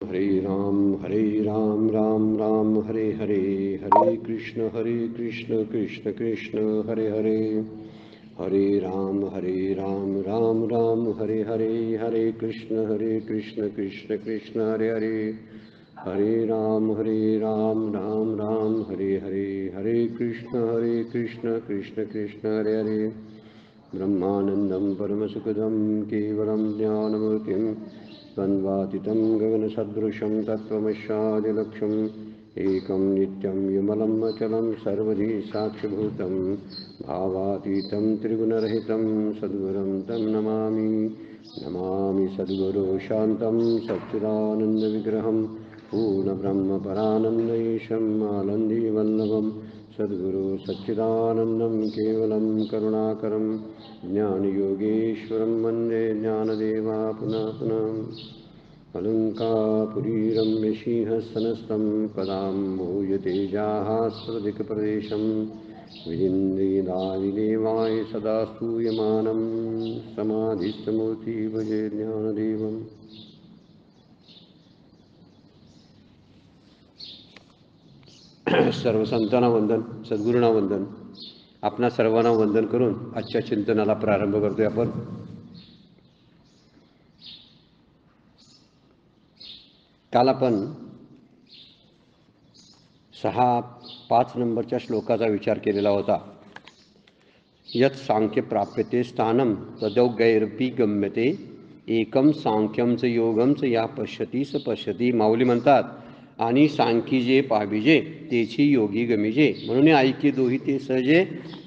हरे राम राम राम हरे हरे, हरे कृष्ण कृष्ण कृष्ण हरे हरे, हरे राम राम राम हरे हरे, हरे कृष्ण कृष्ण कृष्ण हरे हरे, हरे राम राम राम हरे हरे, हरे कृष्ण कृष्ण कृष्ण हरे हरे, ब्रह्मानन्दं परमसुखदं केवलं ज्ञानमूर्तिं द्वन्द्वातीतं गगनसदृशं तत्त्वमस्यादिलक्ष्यम् एकं नित्यं विमलं अचलं सर्वधी साक्षिभूतं भावातीतं त्रिगुणरहितं सद्गुरुं तं नमामि, नमामि सद्गुरो शान्तं सच्चिदानन्दविग्रहं पूर्णब्रह्मपरानन्दईशम् आनन्दीवल्लभं सद्गुरु सच्चिदानन्दं केवलं करुणाकरं ज्ञानयोगेश्वरं वन्दे ज्ञानदेवा पुनः पुनः। अलङ्कापुरीरम्यसिंहसनस्थं पदाम्भूयतेजाः स्वधिकप्रदेशं विजिन्द्रियदादिदेवाय सदा स्तूयमानं समाधिस्थमूर्ति भजे ज्ञानदेवम्। सर्व संतांना वंदन, सद्गुरूंना वंदन. आपणा सर्वांना वंदन करून आजच्या चिंतनाला प्रारंभ करतोय आपण. काल आपण 5 नंबरच्या श्लोकाचा विचार केलेला होता. यत् सांख्य प्राप्यते स्थानं तदौगैरपि गम्यते एकम सांख्यम च योगम च या पश्यती स पश्यती. माऊली म्हणतात, आणि सांखी जे पाविजे तेची योगी गमिजे, म्हणून ऐक्य दोही ते सहजे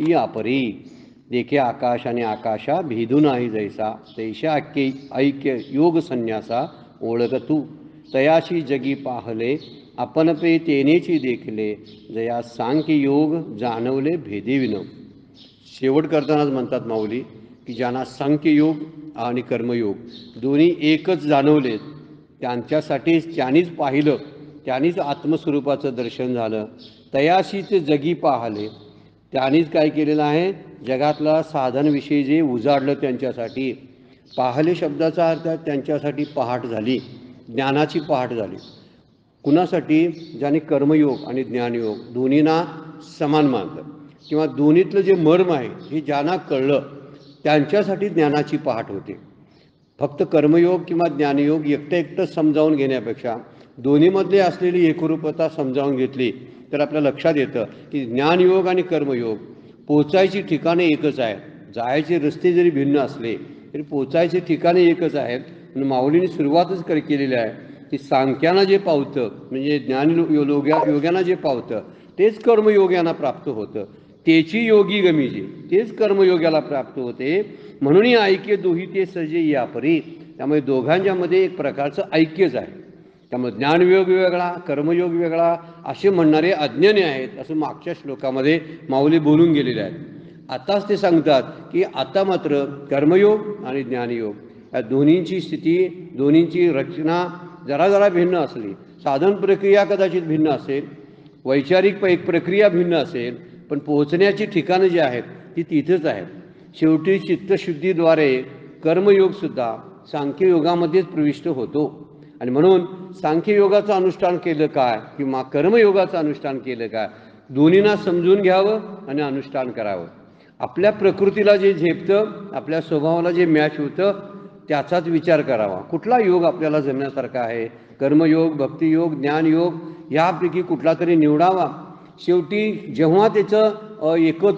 यापरी. देखे आकाश आणि आकाशा भेदू नाही जैसा, तैशा ऐक्य योग संन्यासा ओळख तू. तयाशी जगी पाहले आपण पे तेनेची देखले, जया सांख्य योग जाणवले भेदे विन. शेवट करतानाच म्हणतात माऊली की ज्यांना सांख्ययोग आणि कर्मयोग दोन्ही एकच जाणवले, त्यांच्यासाठीच त्यांनीच पाहिलं, त्यांनीच आत्मस्वरूपाचं दर्शन झालं. तयाशीच जगी पाहले, त्यांनीच काय केलेलं आहे, जगातला साधनविषयी जे उजाडलं त्यांच्यासाठी. पाहले शब्दाचा अर्थ त्यांच्यासाठी पहाट झाली, ज्ञानाची पहाट झाली. कुणासाठी? ज्याने कर्मयोग आणि ज्ञानयोग दोन्हींना समान मानलं, किंवा दोन्हीतलं जे मर्म आहे हे ज्यांना कळलं त्यांच्यासाठी ज्ञानाची पहाट होते. फक्त कर्मयोग किंवा ज्ञानयोग एकटं समजावून घेण्यापेक्षा दोन्हीमध्ये असलेली एकरूपता समजावून घेतली तर आपल्या लक्षात येतं की ज्ञानयोग आणि कर्मयोग पोचायची ठिकाणे एकच आहेत. जायचे रस्ते जरी भिन्न असले तरी पोचायचे ठिकाणे एकच आहेत. म्हणून माऊलीने सुरुवातच केलेली आहे की सांख्यानं जे पावतं, म्हणजे योग्यांना जे पावतं तेच कर्मयोग्यांना प्राप्त होतं. तेची योगी गमिजे, तेच कर्मयोग्याला प्राप्त होते. म्हणून ऐक्य दोही ते सहजे यापरी. त्यामुळे दोघांच्यामध्ये एक प्रकारचं ऐक्यच आहे. त्यामुळे ज्ञानयोग वेगळा, कर्मयोग वेगळा असे म्हणणारे अज्ञानी आहेत, असं मागच्या श्लोकामध्ये माऊली बोलून गेलेले आहेत. आताच ते सांगतात की आता मात्र कर्मयोग आणि ज्ञानयोग या दोन्हींची स्थिती, दोन्हींची रचना जरा भिन्न असली, साधन प्रक्रिया कदाचित भिन्न असेल, वैचारिक प्रक्रिया भिन्न असेल, पण पोहोचण्याची ठिकाणं जी आहेत ती तिथंच आहेत. शेवटी चित्तशुद्धीद्वारे कर्मयोगसुद्धा सांख्ययोगामध्येच प्रविष्ट होतो. आणि म्हणून सांख्ययोगाचं अनुष्ठान केलं काय किंवा कर्मयोगाचं अनुष्ठान केलं काय, दोन्हींना समजून घ्यावं आणि अनुष्ठान करावं. आपल्या प्रकृतीला जे झेपतं, आपल्या स्वभावाला जे मॅच होतं त्याचाच विचार करावा. कुठला योग आपल्याला जमण्यासारखा आहे, कर्मयोग, भक्तियोग, ज्ञानयोग यापैकी कुठला तरी निवडावा. शेवटी जेव्हा त्याचं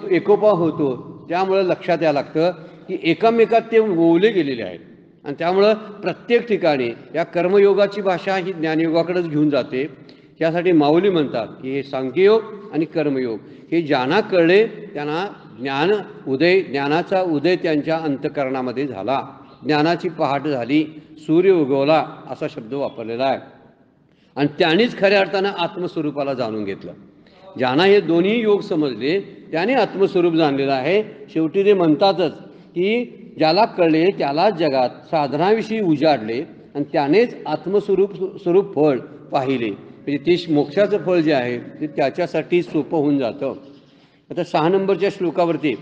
एकोपा होतो त्यामुळं लक्षात यायला लागतं की एकामेकात ते ओवले गेलेले आहेत. आणि त्यामुळं प्रत्येक ठिकाणी या कर्मयोगाची भाषा ही ज्ञानयोगाकडेच घेऊन जाते. त्यासाठी माऊली म्हणतात की हे सांख्ययोग आणि कर्मयोग हे ज्यांना कळले त्यांना ज्ञानाचा उदय त्यांच्या अंतःकरणामध्ये झाला, ज्ञानाची पहाट झाली, सूर्य उगवला असा शब्द वापरलेला आहे. आणि त्यांनीच खऱ्या अर्थानं आत्मस्वरूपाला जाणून घेतलं. ज्यांना हे दोन्ही योग समजले त्याने आत्मस्वरूप जाणलेलं आहे. शेवटी ते म्हणतातच की ज्याला कळले त्यालाच जगात साधनाविषयी उजाडले आणि त्यानेच स्वरूप फळ पाहिले. म्हणजे ते मोक्षाचं फळ जे आहे ते त्याच्यासाठी सोपं होऊन जातं. आता 6 नंबरच्या श्लोकावरती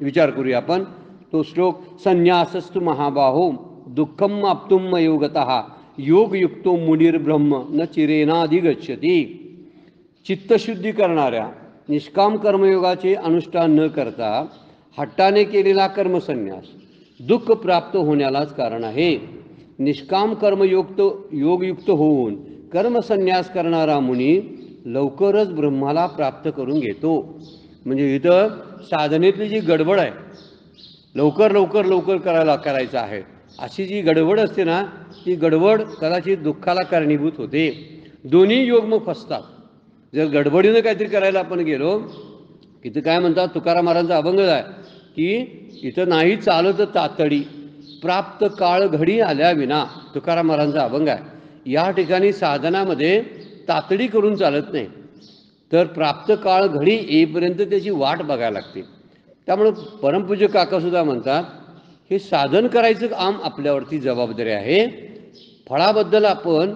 विचार करूया आपण. तो श्लोक, संन्यासस्तु महाबाहो दुःखम आप्तुम योगतः योगयुक्तो मुनिर्ब्रह्म न चिरेनाधिगच्छति. चित्तशुद्धी करणाऱ्या निष्काम कर्मयोगाचे अनुष्ठान न करता हट्टाने केलेला कर्मसन्यास दुःख प्राप्त होण्यालाच कारण आहे. निष्काम योगयुक्त होऊन कर्मसन्यास करणारा मुनी लवकरच ब्रह्माला प्राप्त करून घेतो. म्हणजे इथं साधनेतली जी गडबड आहे, लवकर करायचं आहे, अशी जी गडबड असते ना, ती गडबड कदाचित दुःखाला कारणीभूत होते. दोन्ही योग मग फसतात. जर गडबडीनं काहीतरी करायला आपण गेलो, इथं काय म्हणतात तुकाराम महाराजांचा अभंग आहे की इथं नाही चालत तातडी प्राप्त काळ घडी आल्या विना. तुकाराम महाराजांचा अभंग आहे. या ठिकाणी साधनामध्ये तातडी करून चालत नाही, तर प्राप्त काळ घडी येईपर्यंत त्याची वाट बघायला लागते. त्यामुळं परमपूज्य काकासुद्धा म्हणतात हे साधन करायचं काम आपल्यावरती जबाबदारी आहे. फळाबद्दल आपण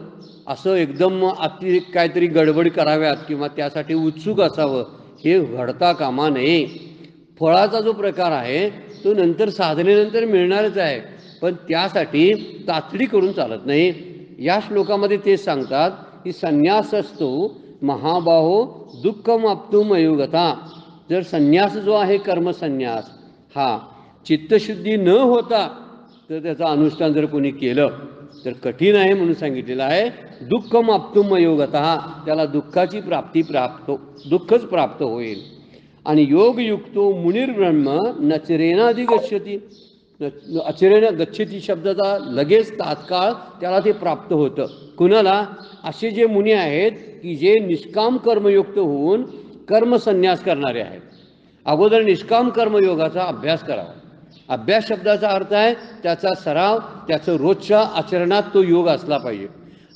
असं एकदम अतिरिक्त काहीतरी गडबड कराव्यात किंवा त्यासाठी उत्सुक असावं हे घडता कामा नये. फळाचा जो प्रकार आहे तो नंतर साधनेनंतर मिळणारच आहे, पण त्यासाठी तातडी करून चालत नाही. या श्लोकामध्ये तेच सांगतात की संन्यासस्तु महाबाहो दुःखमाप्तुम अयोगता. जर संन्यास जो आहे कर्मसन्यास हा चित्तशुद्धी न होता तर त्याचं अनुष्ठान जर कोणी केलं तर कठीण आहे म्हणून सांगितलेलं आहे. दुःखमाप्तुम अयोगता, त्याला दुःखाची दुःखच प्राप्त होईल. आणि योगयुक्तो मुनिर्ब्रह्म नचरेनाधिगच्छति. अचिरेण गच्छती शब्दाचा लगेच तात्काळ त्याला ते प्राप्त होतं. कुणाला? असे जे मुनी आहेत की जे निष्काम कर्मयुक्त होऊन कर्मसन्यास करणारे आहेत. अगोदर निष्काम कर्मयोगाचा अभ्यास करावा. अभ्यास शब्दाचा अर्थ आहे त्याचा सराव, त्याचं रोजच्या आचरणात तो योग असला पाहिजे.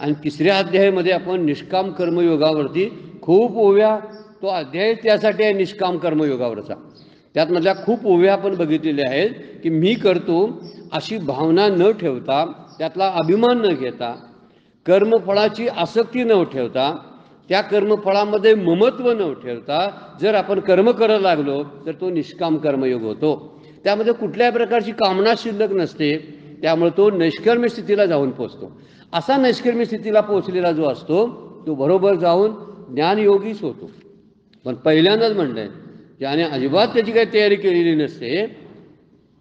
आणि तिसऱ्या अध्यायामध्ये आपण निष्काम कर्मयोगावरती खूप ओव्या, तो अध्याय त्यासाठी आहे निष्काम कर्मयोगावरचा. त्यातमधल्या खूप ओव्या आपण बघितलेल्या आहेत की मी करतो अशी भावना न ठेवता, त्यातला अभिमान न घेता, कर्मफळाची आसक्ती न ठेवता, त्या कर्मफळामध्ये ममत्व न ठेवता जर आपण कर्म करायला लागलो तर तो निष्काम कर्मयोग होतो. त्यामध्ये कुठल्याही प्रकारची कामना शिल्लक नसते, त्यामुळे तो नैष्कर्म्य स्थितीला जाऊन पोचतो. असा नैष्कर्म्य स्थितीला पोचलेला जो असतो तो बरोबर जाऊन ज्ञानयोगीच होतो. पण पहिल्यांदाच म्हणलंय ज्याने अजिबात त्याची काही तयारी केलेली नसते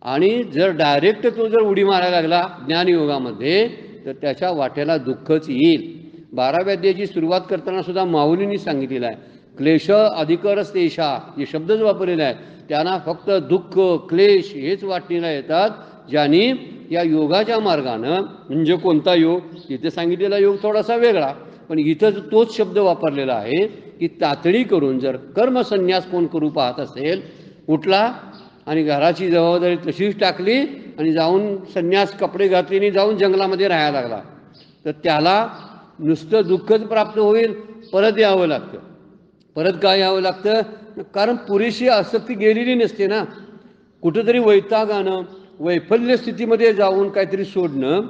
आणि जर डायरेक्ट तो जर उडी मारायला लागला ज्ञानयोगामध्ये तर त्याच्या वाट्याला दुःखच येईल. 12व्या अध्यायाची सुरुवात करताना सुद्धा माऊलींनी सांगितलेलं आहे क्लेश अधिकरस्तेषा, जे शब्दच वापरलेला आहे त्यांना फक्त दुःख क्लेश हेच वाटणीला येतात. ज्यांनी या योगाच्या मार्गानं, म्हणजे कोणता योग, तिथे सांगितलेला योग थोडासा वेगळा, पण इथं तोच शब्द वापरलेला आहे की तातडी करून जर कर्मसन्यास कोण करू पाहत असेल, उठला आणि घराची जबाबदारी तशीच टाकली आणि जाऊन संन्यास कपडे घातले आणि जाऊन जंगलामध्ये राहायला लागला तर त्याला नुसतं दुःखच प्राप्त होईल. परत यावं लागतं. परत काय यावं लागतं? कारण पुरेशी आसक्ती गेलेली नसते ना. कुठंतरी वैतागानं वैफल्य स्थितीमध्ये जाऊन काहीतरी सोडणं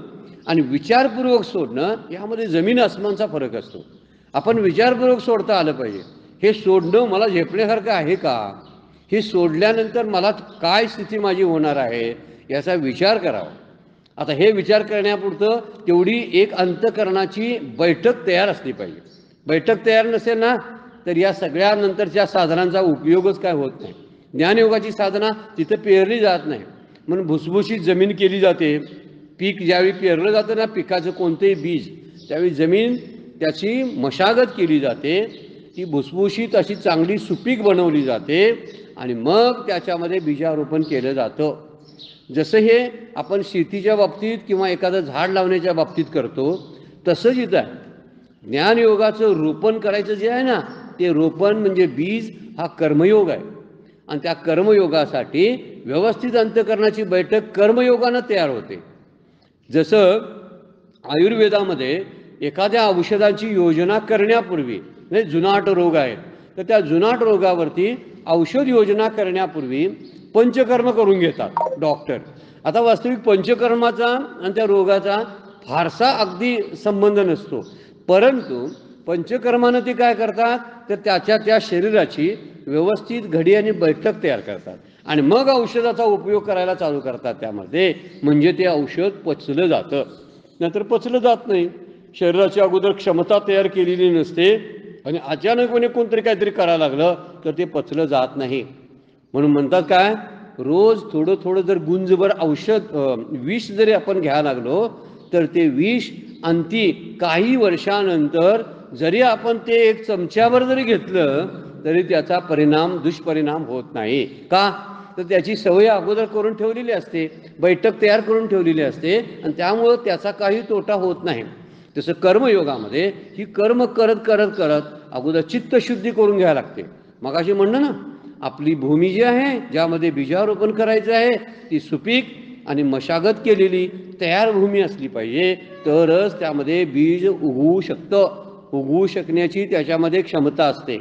आणि विचारपूर्वक सोडणं यामध्ये जमीन आसमानचा फरक असतो. आपण विचारपूर्वक सोडता आलं पाहिजे. हे सोडणं मला झेपण्यासारखं आहे का, हे सोडल्यानंतर मला काय स्थिती माझी होणार आहे याचा विचार करावा. आता हे विचार करण्यापुरतं तेवढी एक अंतःकरणाची बैठक तयार असली पाहिजे. बैठक तयार नसेल ना तर या सगळ्या नंतरच्या साधनांचा उपयोगच काय होत नाही. ज्ञानयोगाची साधना तिथं पेरली जात नाही म्हणून भुसभुशीत जमीन केली जाते. पीक ज्यावेळी पेरलं जातं ना, पिकाचं कोणतंही बीज, त्यावेळी जमीन त्याची मशागत केली जाते, ती भुसभुशीत अशी चांगली सुपीक बनवली जाते आणि मग त्याच्यामध्ये बीजारोपण केलं जातं. जसं हे आपण शेतीच्या बाबतीत किंवा एखादं झाड लावण्याच्या बाबतीत करतो तसंच इथं आहे. ज्ञानयोगाचं रोपण करायचं जे आहे ना, ते रोपण म्हणजे बीज हा कर्मयोग आहे. आणि त्या कर्मयोगासाठी व्यवस्थित अंतःकरणाची बैठक कर्मयोगानं तयार होते. जसं आयुर्वेदामध्ये एखाद्या औषधाची योजना करण्यापूर्वी, म्हणजे जुनाट रोग आहे तर त्या जुनाट रोगावरती औषध योजना करण्यापूर्वी पंचकर्म करून घेतात डॉक्टर. आता वास्तविक पंचकर्माचा आणि त्या रोगाचा फारसा अगदी संबंध नसतो, परंतु पंचकर्मानं ते काय करतात तर त्या शरीराची व्यवस्थित घडी आणि बैठक तयार करतात आणि मग औषधाचा उपयोग करायला चालू करतात त्यामध्ये, म्हणजे ते औषध पचलं जातं. नाहीतर पचलं जात नाही. शरीराची अगोदर क्षमता तयार केलेली नसते आणि अचानकपणे कोणतरी काहीतरी करायला लागलं तर ते पचलं जात नाही. म्हणून म्हणतात काय, रोज थोडं थोडं जर गुंजभर औषध विष जरी आपण घ्यायला लागलो तर ते विष अंती काही वर्षानंतर जरी आपण ते एक चमच्यावर जरी घेतलं तरी त्याचा दुष्परिणाम होत नाही. का तर त्याची सवय अगोदर करून ठेवलेली असते, बैठक तयार करून ठेवलेली असते आणि त्यामुळं त्याचा काही तोटा होत नाही. तसं कर्मयोगामध्ये ही कर्म करत करत करत अगोदर चित्तशुद्धी करून घ्यायला लागते. मगाशी म्हणलं ना, आपली भूमी जी आहे ज्यामध्ये बीजारोपण करायचं आहे ती सुपीक आणि मशागत केलेली तयार भूमी असली पाहिजे, तरच त्यामध्ये बीज उगवू शकतं. उगवू शकण्याची त्याच्यामध्ये क्षमता असते.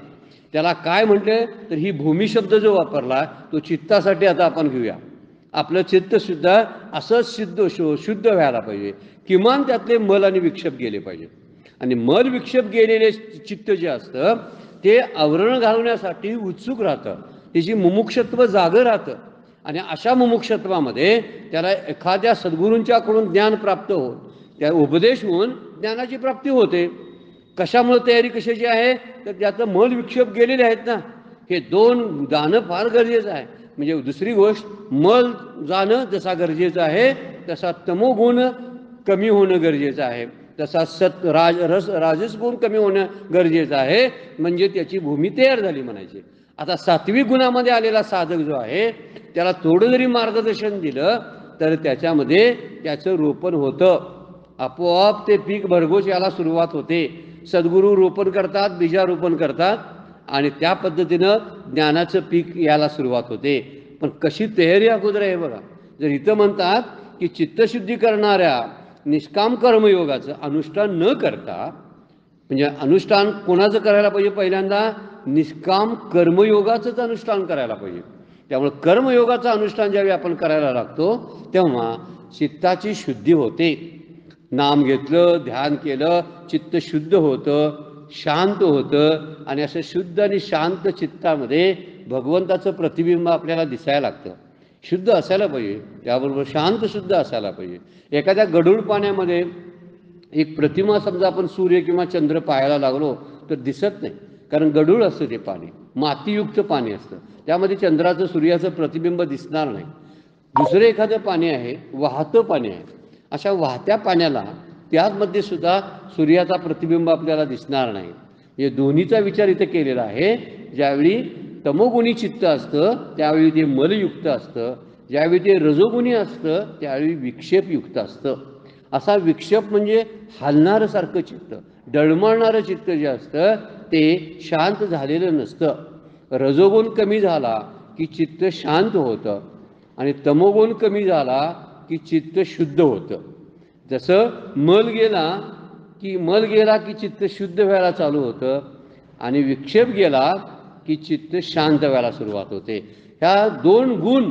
त्याला काय म्हटले तर ही भूमी शब्द जो वापरला तो चित्तासाठी आता आपण घेऊया. आपलं चित्तसुद्धा असंच शुद्ध व्हायला पाहिजे. किमान त्यातले मल आणि विक्षेप गेले पाहिजे. आणि मल विक्षेप गेलेले चित्त जे असतं ते आवरण घालवण्यासाठी उत्सुक राहतं, त्याची मुमुक्षत्व जागं राहतं. आणि अशा मुमुक्षत्वामध्ये त्याला एखाद्या सद्गुरूंच्याकडून ज्ञान प्राप्त होऊन त्या उपदेश होऊन ज्ञानाची प्राप्ती होते. कशामुळे तयारी कशाची आहे तर त्याचं मल विक्षेप गेलेले आहेत ना, हे दोन जाणं फार गरजेचं आहे. म्हणजे दुसरी गोष्ट, मल जाणं जसा गरजेचं आहे तसा तमोगुण कमी होणं गरजेचं आहे, तसा राजस गुण कमी होणं गरजेचं आहे. म्हणजे त्याची भूमी तयार झाली म्हणायची. आता सात्विक गुणामध्ये आलेला साधक जो आहे त्याला थोडं जरी मार्गदर्शन दिलं तर त्याच्यामध्ये त्याचं रोपण होतं. आपोआप ते पीक भरघोस याला सुरुवात होते. सद्गुरू रोपण करतात, बीजारोपण करतात आणि त्या पद्धतीनं ज्ञानाचं पीक यायला सुरुवात होते. पण कशी तयारी अगोदर आहे बघा. जर इथं म्हणतात की चित्तशुद्धी करणाऱ्या निष्काम कर्मयोगाचं अनुष्ठान न करता, म्हणजे अनुष्ठान कोणाचं करायला पाहिजे, पहिल्यांदा निष्काम कर्मयोगाचंच अनुष्ठान करायला पाहिजे. त्यामुळे कर्मयोगाचं अनुष्ठान ज्यावेळी आपण करायला लागतो तेव्हा चित्ताची शुद्धी होते. नाम घेतलं, ध्यान केलं, चित्त शुद्ध होतं, शांत होतं आणि असं शुद्ध आणि शांत चित्तामध्ये भगवंताचं प्रतिबिंब आपल्याला दिसायला लागतं. शुद्ध असायला पाहिजे, त्याबरोबर शांत सुद्धा असायला पाहिजे. एखाद्या गढूळ पाण्यामध्ये एक प्रतिमा समजा आपण सूर्य किंवा चंद्र पाहायला लागलो तर दिसत नाही, कारण गढूळ असतं ते पाणी, मातीयुक्त पाणी असतं, त्यामध्ये चंद्राचं सूर्याचं प्रतिबिंब दिसणार नाही. दुसरं एखादं पाणी आहे, वाहतं पाणी आहे, अशा वाहत्या पाण्याला त्यामध्ये सुद्धा सूर्याचा प्रतिबिंब आपल्याला दिसणार नाही. म्हणजे दोन्हीचा विचार इथे केलेला आहे. ज्यावेळी तमोगुणी चित्त असतं त्यावेळी ते मलयुक्त असतं, ज्यावेळी ते रजोगुणी असतं त्यावेळी विक्षेपयुक्त असतं. असा विक्षेप म्हणजे हलणारं चित्त, डळमळणारं चित्त जे असतं ते शांत झालेलं नसतं. रजोगुण कमी झाला की चित्त शांत होतं आणि तमोगुण कमी झाला की चित्त शुद्ध होतं. जसं मल गेला की चित्त शुद्ध व्हायला चालू होतं आणि विक्षेप गेला की चित्त शांत व्हायला सुरुवात होते. ह्या दोन गुण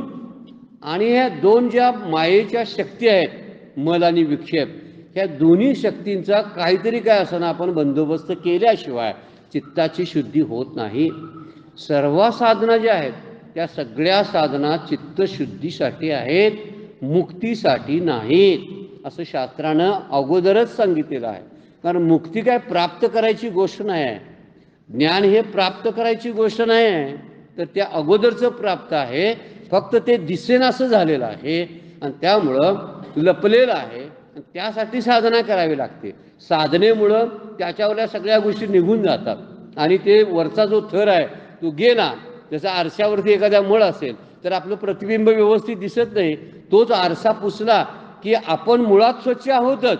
आणि ह्या दोन ज्या मायेच्या शक्ती आहेत, मल आणि विक्षेप, ह्या दोन्ही शक्तींचा काहीतरी काय असताना आपण बंदोबस्त केल्याशिवाय चित्ताची शुद्धी होत नाही. सर्व साधना ज्या आहेत त्या सगळ्या साधना चित्तशुद्धीसाठी आहेत, मुक्तीसाठी नाहीत, असं शास्त्रानं अगोदरच सांगितलेलं आहे. कारण मुक्ती काय प्राप्त करायची गोष्ट नाही आहे, ज्ञान हे प्राप्त करायची गोष्ट नाही आहे, तर त्या अगोदरचं प्राप्त आहे. फक्त ते दिसेनासं झालेलं आहे आणि त्यामुळं लपलेलं आहे. त्यासाठी साधना करावी लागते. साधनेमुळं त्याच्यावरल्या सगळ्या गोष्टी निघून जातात आणि ते वरचा जो थर आहे तो गेला. जसं आरशावरती एखाद्या मळ असेल तर आपलं प्रतिबिंब व्यवस्थित दिसत नाही, तोच आरसा पुसला की आपण मुळात स्वच्छ आहोतच,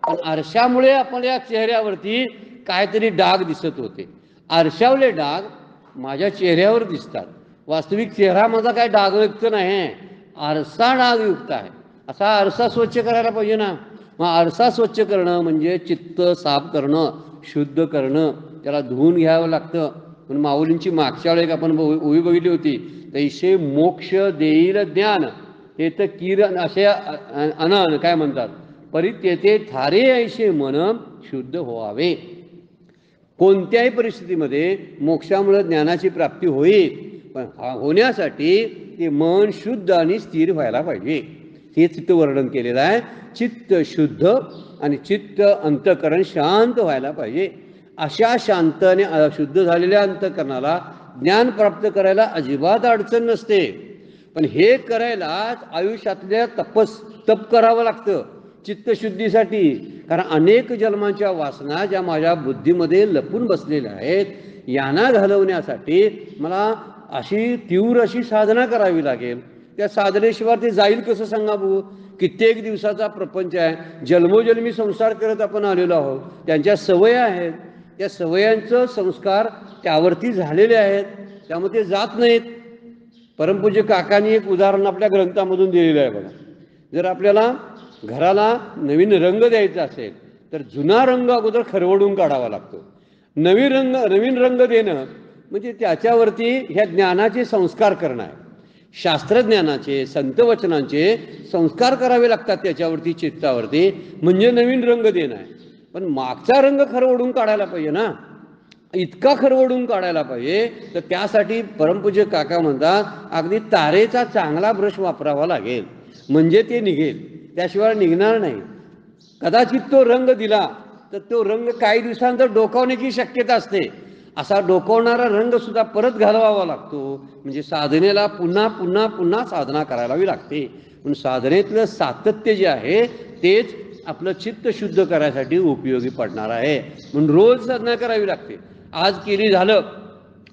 पण आरशामुळे आपल्या चेहऱ्यावरती काहीतरी डाग दिसत होते. आरशावले डाग माझ्या चेहऱ्यावर दिसतात, वास्तविक चेहरा माझा काय डागयुक्त नाही, आरसा डागयुक्त आहे. असा आरसा स्वच्छ करायला पाहिजे ना. मग आरसा स्वच्छ करणं म्हणजे चित्त साफ करणं, शुद्ध करणं, त्याला धुवून घ्यावं लागतं. पण माऊलींची मागच्या वेळेस आपण ओवी बघितली होती, तैसे मोक्ष देईल ज्ञान ते तर किरण असे अनन काय म्हणतात, परित्येते थारे ऐसे मन शुद्ध व्हावे. कोणत्याही परिस्थितीमध्ये मोक्षामुळे ज्ञानाची प्राप्ती होईल, पण होण्यासाठी ते मन शुद्ध आणि स्थिर व्हायला पाहिजे. हे चित्तवर्णन केलेलं आहे. चित्त शुद्ध आणि चित्त अंतःकरण शांत व्हायला पाहिजे. अशा शांत आणि शुद्ध झालेल्या अंतःकरणाला ज्ञान प्राप्त करायला अजिबात अडचण नसते. पण हे करायला आयुष्यातल्या तप करावं लागतं चित्तशुद्धीसाठी. कारण अनेक जन्मांच्या वासना ज्या माझ्या बुद्धीमध्ये लपून बसलेल्या आहेत, यांना घालवण्यासाठी मला अशी तीव्र अशी साधना करावी लागेल. त्या साधनेशिवाय ते जाईल कसं सांगा बघू. कित्येक दिवसाचा प्रपंच आहे, जन्मोजन्मी संसार करत आपण आलेलो आहोत. त्यांच्या सवयी आहेत, त्या सवयांचं संस्कार त्यावरती झालेले आहेत, त्यामुळे ते जात नाहीत. परमपूज्य काकांनी एक उदाहरण आपल्या ग्रंथामधून दिलेलं आहे बघा. जर आपल्याला घराला नवीन रंग द्यायचा असेल तर जुना रंग अगोदर खरवडून काढावा लागतो. नवीन रंग देणं म्हणजे त्याच्यावरती ह्या ज्ञानाचे संस्कार करणं आहे. शास्त्रज्ञानाचे संतवचनांचे संस्कार करावे लागतात त्याच्यावरती, चित्तावरती, म्हणजे नवीन रंग देणं आहे. पण मागचा रंग खरवडून काढायला पाहिजे ना, इतका खरवडून काढायला पाहिजे. तर त्यासाठी परमपूज्य काका म्हणतात अगदी तारेचा चांगला ब्रश वापरावा लागेल, म्हणजे ते निघेल, त्याशिवाय निघणार नाही. कदाचित तो रंग दिला तर तो रंग काही दिवसांतर डोकावण्याची शक्यता असते. असा डोकावणारा रंग सुद्धा परत घालवावा लागतो. म्हणजे साधनेला पुन्हा पुन्हा पुन्हा साधना करावी लागते. पण साधनेतलं सातत्य जे आहे तेच आपलं चित्त शुद्ध करायसाठी उपयोगी पडणार आहे. म्हणून रोज साधना करावी लागते. आज केली झालं,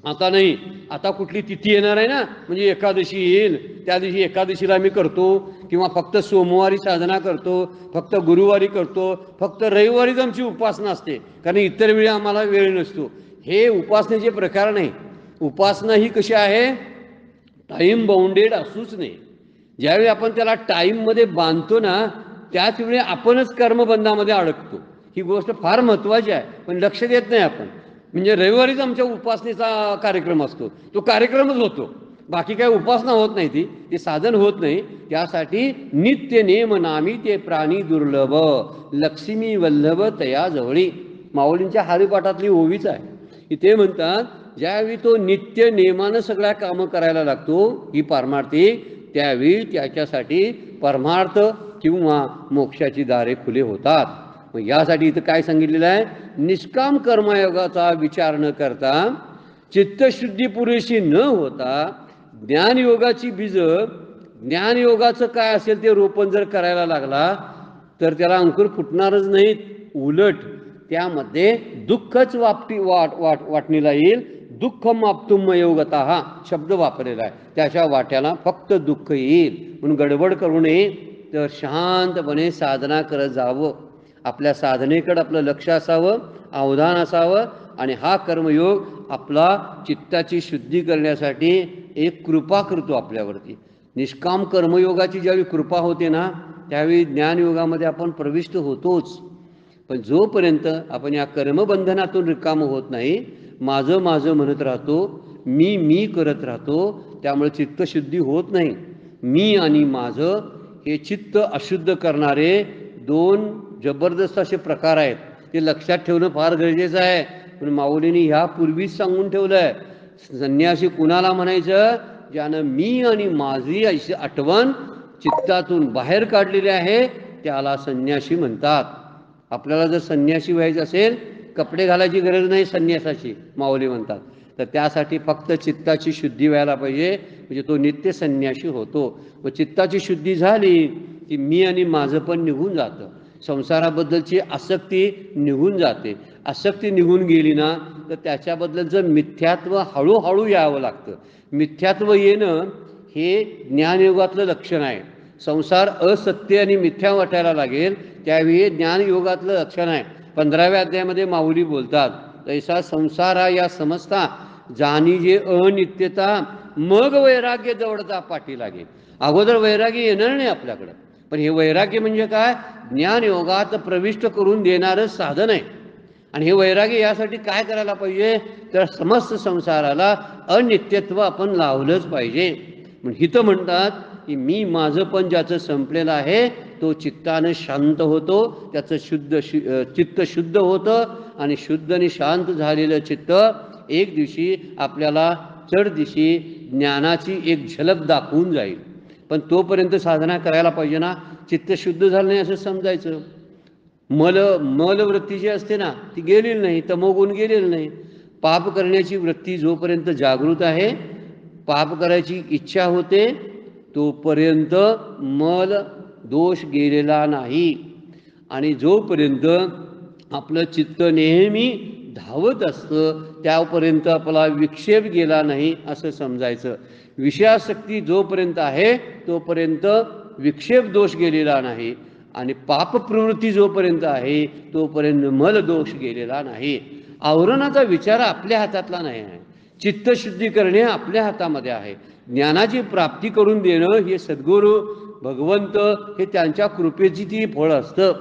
आता नाही, आता कुठली तिथी येणार आहे ना, म्हणजे एकादशी येईल त्या दिवशी एकादशीला मी करतो, किंवा फक्त सोमवारी साधना करतो, फक्त गुरुवारी करतो, फक्त रविवारीच आमची उपासना असते कारण इतर वेळी आम्हाला वेळ नसतो. हे उपासनेचे प्रकार नाही. उपासना ही कशी आहे, टाईम बाउंडेड असूच नाही. ज्यावेळी आपण त्याला टाईममध्ये बांधतो ना, त्याच वेळी आपणच कर्मबंधामध्ये अडकतो. ही गोष्ट फार महत्त्वाची आहे, पण लक्ष देत नाही आपण. म्हणजे रविवारीच आमच्या उपासनेचा कार्यक्रम असतो, तो कार्यक्रमच होतो, बाकी काय उपासना होत नाही, ती साधन होत नाही. त्यासाठी नित्य नेम नामी ते प्राणी दुर्लभ, लक्ष्मी वल्लभ तया जवळी, माऊलींच्या हरिपाठातली ओवीच आहे. ते म्हणतात ज्यावेळी तो नित्य नेमानं सगळ्या कामं करायला लागतो ही पारमार्थिक, त्यावेळी त्याच्यासाठी परमार्थ किंवा मोक्षाची दारे खुले होतात. मग यासाठी इथं काय सांगितलेलं आहे, निष्काम कर्मयोगाचा विचार न करता, चित्तशुद्धी पुरेशी न होता, ज्ञानयोगाची बीज, ज्ञानयोगाचं काय असेल ते रोपण जर करायला लागला तर त्याला अंकुर फुटणारच नाहीत. उलट त्यामध्ये दुःखच वाटणीला येईल. दुःख माप्तुम योगता हा शब्द वापरलेला आहे. त्याच्या वाट्याला फक्त दुःख येईल. म्हणून गडबड करू नये, तर शांतपणे साधना करत जावं. आपल्या साधनेकडे आपलं लक्ष असावं, अवधान असावं. आणि हा कर्मयोग आपला चित्ताची शुद्धी करण्यासाठी एक कृपा करतो आपल्यावरती. निष्काम कर्मयोगाची ज्यावेळी कृपा होते ना, त्यावेळी ज्ञानयोगामध्ये आपण प्रविष्ट होतोच. पण जोपर्यंत आपण या कर्मबंधनातून रिकाम होत नाही, माझं माझं म्हणत राहतो, मी करत राहतो, त्यामुळे चित्तशुद्धी होत नाही. मी आणि माझं हे चित्त अशुद्ध करणारे दोन जबरदस्त असे प्रकार आहेत. ते लक्षात ठेवणं फार गरजेचं आहे. पण माऊलींनी ह्यापूर्वीच सांगून ठेवलं आहे, संन्यासी कुणाला म्हणायचं, ज्यानं मी आणि माझी अशी आठवण चित्तातून बाहेर काढलेली आहे त्याला संन्यासी म्हणतात. आपल्याला जर संन्यासी व्हायचं असेल, कपडे घालायची गरज नाही संन्यासाची, माऊली म्हणतात. तर त्यासाठी फक्त चित्ताची शुद्धी व्हायला पाहिजे, म्हणजे तो नित्य संन्यासी होतो. व चित्ताची शुद्धी झाली की मी आणि माझं पण निघून जातं. संसाराबद्दलची आसक्ती निघून जाते. आसक्ती निघून गेली ना तर त्याच्याबद्दलचं मिथ्यात्व हळूहळू यावं लागतं. मिथ्यात्व येणं हे ज्ञानयोगातलं लक्षण आहे. संसार असत्य आणि मिथ्या वाटायला लागेल त्यावेळी ज्ञानयोगातलं लक्षण आहे. 15व्या अध्यायामध्ये माऊली बोलतात, तैसा संसार हा या समजता जाणी जे अनित्यता, मग वैराग्य जवळचा पाठी लागेल. अगोदर वैराग्य येणार नाही आपल्याकडं, पण हे वैराग्य म्हणजे काय, ज्ञानयोगात प्रविष्ट करून देणारं साधन आहे. आणि हे वैराग्य यासाठी काय करायला पाहिजे, तर समस्त संसाराला अनित्यत्व आपण लावलंच पाहिजे. म्हणून हिथं म्हणतात की मी माझं पण ज्याचं संपलेलं आहे तो चित्तानं शांत होतो, त्याचं चित्त शुद्ध होतं. आणि शुद्ध आणि शांत झालेलं चित्त एक दिवशी आपल्याला चढ दिशी ज्ञानाची एक झलक दाखवून जाईल. पण तोपर्यंत साधना करायला पाहिजे ना. चित्त शुद्ध झालं नाही असं समजायचं. मलवृत्ती जी असते ना ती गेलेली नाही, तमोगुण गेलेलं नाही. पाप करण्याची वृत्ती जोपर्यंत जागृत आहे, पाप करायची इच्छा होते, तोपर्यंत मल दोष गेलेला नाही. आणि जोपर्यंत आपलं चित्त नेहमी धावत असतं त्यापर्यंत आपला विक्षेप गेला नाही असं समजायचं. विषयासक्ती जोपर्यंत आहे तोपर्यंत विक्षेप दोष गेलेला नाही, आणि पापप्रवृत्ती जोपर्यंत आहे तोपर्यंत मल दोष गेलेला नाही. आवरणाचा विचार आपल्या हातातला नाही आहे. चित्तशुद्धी करणे आपल्या हातामध्ये आहे. ज्ञानाची प्राप्ती करून देणं हे सद्गुरू भगवंत हे त्यांच्या कृपेची ती फळ असतं.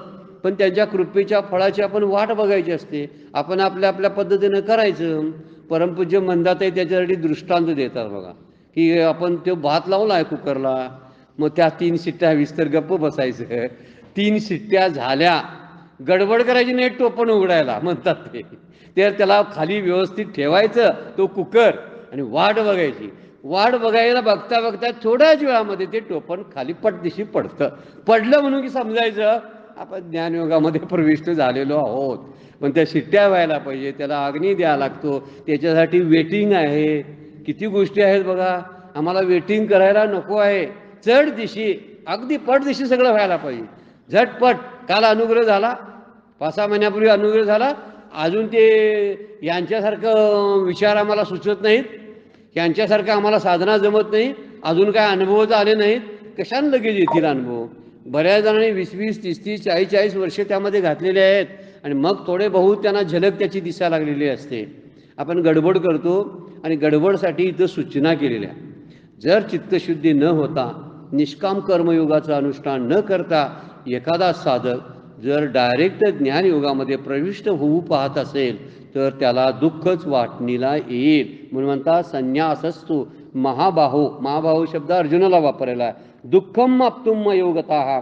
पण त्यांच्या कृपेच्या फळाची आपण वाट बघायची असते. आपण आपल्या आपल्या पद्धतीनं करायचं. परमपूज्य मंदाताई त्याच्यासाठी दृष्टांत देतात बघा, की आपण तो भात लावला आहे कुकरला, मग त्या 3 शिट्ट्या विस्तर गप्प बसायचं. 3 शिट्ट्या झाल्या, गडबड करायची नाही टोपण उघडायला म्हणतात ते. त्याला खाली व्यवस्थित ठेवायचं तो कुकर आणि वाट बघायची. वाट बघायला बघता बघता थोड्याच वेळामध्ये ते टोपण खाली पटदिशी पडतं. पडलं म्हणून की समजायचं आपण ज्ञानयोगामध्ये प्रविष्ट झालेलो आहोत. पण त्या शिट्ट्या व्हायला पाहिजे, त्याला अग्नी द्यावा लागतो, त्याच्यासाठी वेटिंग आहे. किती गोष्टी आहेत बघा. आम्हाला वेटिंग करायला नको आहे. चढ दिशी अगदी पट दिशी सगळं व्हायला पाहिजे. झटपट. काल अनुग्रह झाला, 5-6 महिन्यापूर्वी अनुग्रह झाला. अजून ते यांच्यासारखं विचार आम्हाला सुचत नाहीत, यांच्यासारखं आम्हाला साधना जमत नाही, अजून काय अनुभवच आले नाहीत. कशाने लगेच येतील अनुभव? बऱ्याच जणांनी 20-20, 30-30, 40-40 वर्षे त्यामध्ये घातलेले आहेत, आणि मग थोडे बहुत त्यांना झलक त्याची दिसायला लागलेली असते. आपण गडबड करतो, आणि गडबडसाठी इथं सूचना केलेल्या. जर चित्तशुद्धी न होता, निष्काम कर्मयोगाचं अनुष्ठान न करता एखादा साधक जर डायरेक्ट ज्ञानयोगामध्ये प्रविष्ट होऊ पाहत असेल तर त्याला दुःखच वाटणीला येईल. म्हणून म्हणतात संन्यासस्तु महाबाहो. महाबाहो शब्द अर्जुनाला वापरलेला आहे. दुःखम आप्तुम योगतः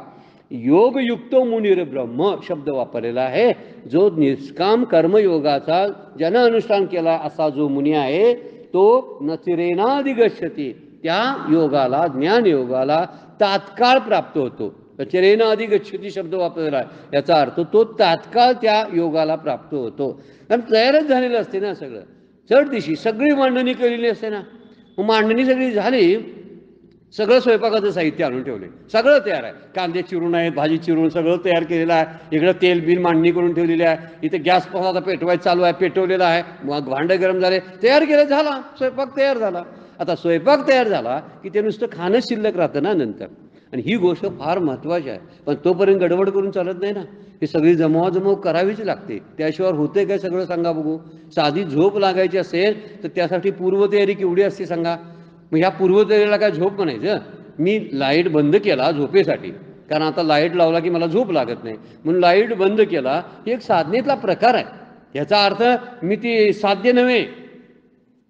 योगयुक्तो मुनिर ब्रह्म शब्द वापरलेला आहे. जो निष्काम कर्मयोगाचा ज्यानं अनुष्ठान केला असा जो मुनी आहे तो न चिरेनाधिगच्छति, त्या योगाला ज्ञानयोगाला तात्काळ प्राप्त होतो. चिरेनाधिगच्छति शब्द वापरलेला आहे. याचा अर्थ तो तात्काळ त्या योगाला प्राप्त होतो. कारण तयारच झालेलं असते ना सगळं. चढ दिशी सगळी मांडणी केलेली असते ना. मग मांडणी सगळी झाली, सगळं स्वयंपाकाचं साहित्य आणून ठेवले, सगळं तयार आहे. कांदे चिरून आहेत, भाजी चिरून सगळं तयार केलेलं आहे. इकडं तेल बिल मांडणी करून ठेवलेली आहे. इथे गॅस आता पेटवायचं चालू आहे, पेटवलेला आहे. मग भांडं गरम झाले, तयार केलं, झाला स्वयंपाक तयार झाला. आता स्वयंपाक तयार झाला की ते नुसतं खाणं शिल्लक राहतं ना नंतर. आणि ही गोष्ट फार महत्त्वाची आहे. पण तोपर्यंत गडबड करून चालत नाही ना. ही सगळी जमवाजमव करावीच लागते. त्याशिवाय होते काय सगळं सांगा बघू. साधी झोप लागायची असेल तर त्यासाठी पूर्वतयारी केवढी असते सांगा. मग ह्या पूर्वतयारीला काय झोप म्हणायचं? मी लाईट बंद केला झोपेसाठी, कारण आता लाईट लावला की मला झोप लागत नाही म्हणून लाईट बंद केला. ही एक साधनेतला प्रकार आहे. याचा अर्थ मी ती साध्य नव्हे.